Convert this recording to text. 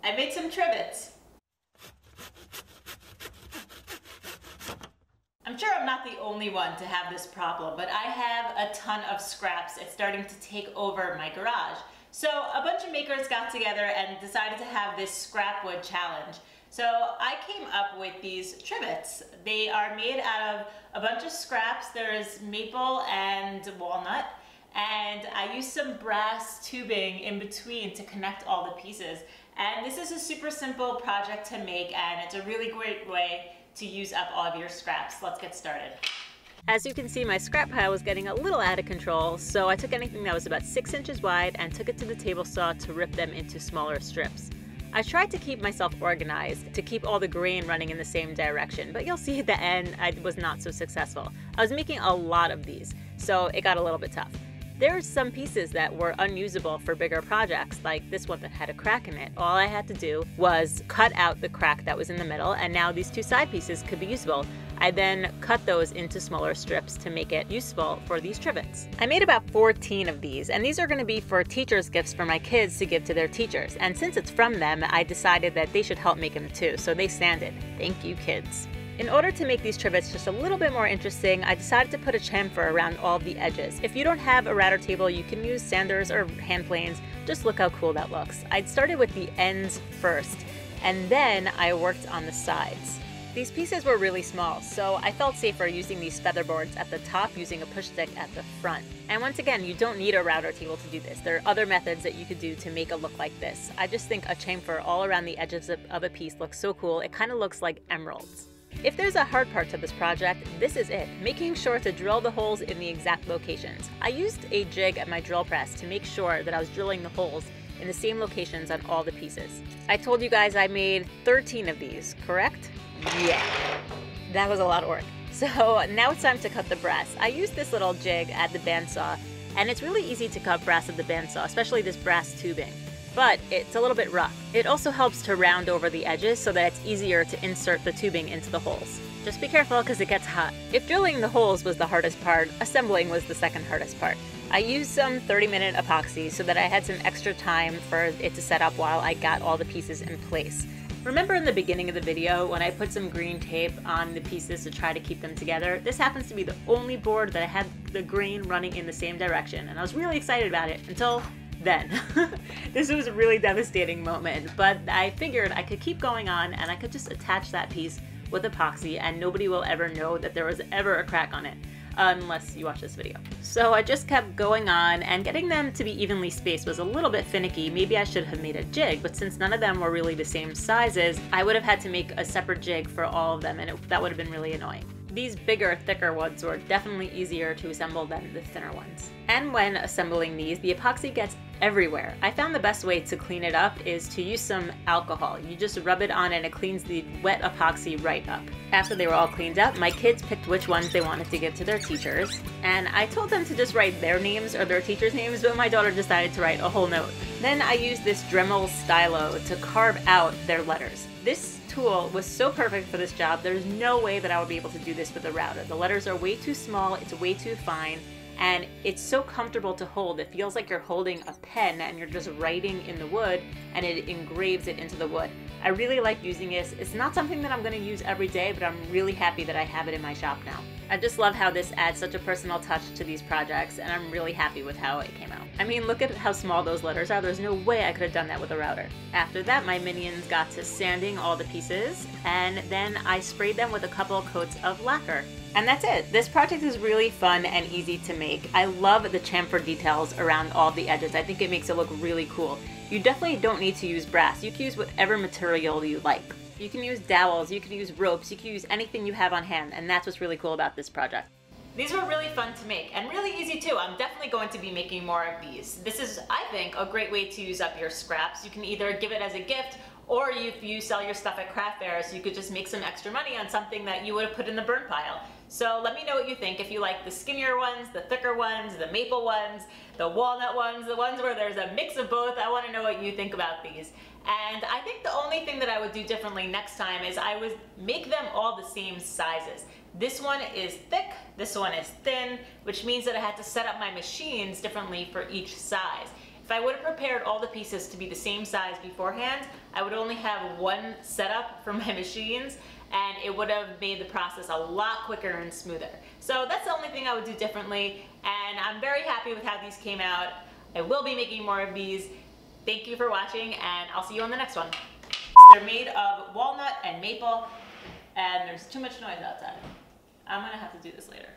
I made some trivets. I'm sure I'm not the only one to have this problem, but I have a ton of scraps. It's starting to take over my garage. So a bunch of makers got together and decided to have this scrap wood challenge. So I came up with these trivets. They are made out of a bunch of scraps. There's maple and walnut. And I used some brass tubing in between to connect all the pieces. And this is a super simple project to make, and it's a really great way to use up all of your scraps. Let's get started. As you can see, my scrap pile was getting a little out of control, so I took anything that was about 6 inches wide and took it to the table saw to rip them into smaller strips. I tried to keep myself organized, to keep all the grain running in the same direction, but you'll see at the end I was not so successful. I was making a lot of these, so it got a little bit tough. There are some pieces that were unusable for bigger projects, like this one that had a crack in it. All I had to do was cut out the crack that was in the middle, and now these two side pieces could be usable. I then cut those into smaller strips to make it useful for these trivets. I made about 14 of these, and these are going to be for teachers' gifts for my kids to give to their teachers. And since it's from them, I decided that they should help make them too, so they sanded. Thank you, kids. In order to make these trivets just a little bit more interesting, I decided to put a chamfer around all the edges. If you don't have a router table, you can use sanders or hand planes. Just look how cool that looks. I started with the ends first, and then I worked on the sides. These pieces were really small, so I felt safer using these feather boards at the top using a push stick at the front. And once again, you don't need a router table to do this. There are other methods that you could do to make a look like this. I just think a chamfer all around the edges of a piece looks so cool. It kind of looks like emeralds. If there's a hard part to this project, this is it, making sure to drill the holes in the exact locations. I used a jig at my drill press to make sure that I was drilling the holes in the same locations on all the pieces. I told you guys I made 13 of these, correct? Yeah, that was a lot of work. So now it's time to cut the brass. I used this little jig at the bandsaw, and it's really easy to cut brass at the bandsaw, especially this brass tubing. But it's a little bit rough. It also helps to round over the edges so that it's easier to insert the tubing into the holes. Just be careful because it gets hot. If drilling the holes was the hardest part, assembling was the second hardest part. I used some 30-minute epoxy so that I had some extra time for it to set up while I got all the pieces in place. Remember in the beginning of the video when I put some green tape on the pieces to try to keep them together? This happens to be the only board that I had the grain running in the same direction, and I was really excited about it until then. This was a really devastating moment, but I figured I could keep going on and I could just attach that piece with epoxy and nobody will ever know that there was ever a crack on it, unless you watch this video. So I just kept going on, and getting them to be evenly spaced was a little bit finicky. Maybe I should have made a jig, but since none of them were really the same sizes, I would have had to make a separate jig for all of them, and that would have been really annoying. These bigger, thicker ones were definitely easier to assemble than the thinner ones. And when assembling these, the epoxy gets everywhere. I found the best way to clean it up is to use some alcohol. You just rub it on and it cleans the wet epoxy right up. After they were all cleaned up, my kids picked which ones they wanted to give to their teachers, and I told them to just write their names or their teachers' names, but my daughter decided to write a whole note. Then I used this Dremel stylo to carve out their letters. This tool was so perfect for this job. There's no way that I would be able to do this with a router. The letters are way too small, it's way too fine, and it's so comfortable to hold. It feels like you're holding a pen and you're just writing in the wood and it engraves it into the wood. I really like using this. It's not something that I'm going to use every day, but I'm really happy that I have it in my shop now. I just love how this adds such a personal touch to these projects, and I'm really happy with how it came out. I mean, look at how small those letters are. There's no way I could have done that with a router. After that, my minions got to sanding all the pieces, and then I sprayed them with a couple coats of lacquer. And that's it. This project is really fun and easy to make. I love the chamfer details around all the edges. I think it makes it look really cool. You definitely don't need to use brass. You can use whatever material you like. You can use dowels, you can use ropes, you can use anything you have on hand, and that's what's really cool about this project. These were really fun to make and really easy too. I'm definitely going to be making more of these. This is, I think, a great way to use up your scraps. You can either give it as a gift, or if you sell your stuff at craft fairs, you could just make some extra money on something that you would have put in the burn pile. So let me know what you think. If you like the skinnier ones, the thicker ones, the maple ones, the walnut ones, the ones where there's a mix of both, I want to know what you think about these. And I think the only thing that I would do differently next time is I would make them all the same sizes. This one is thick, this one is thin, which means that I had to set up my machines differently for each size. If I would have prepared all the pieces to be the same size beforehand, I would only have one setup for my machines, and it would have made the process a lot quicker and smoother. So that's the only thing I would do differently, and I'm very happy with how these came out. I will be making more of these. Thank you for watching, and I'll see you on the next one. They're made of walnut and maple, and there's too much noise outside. I'm gonna have to do this later.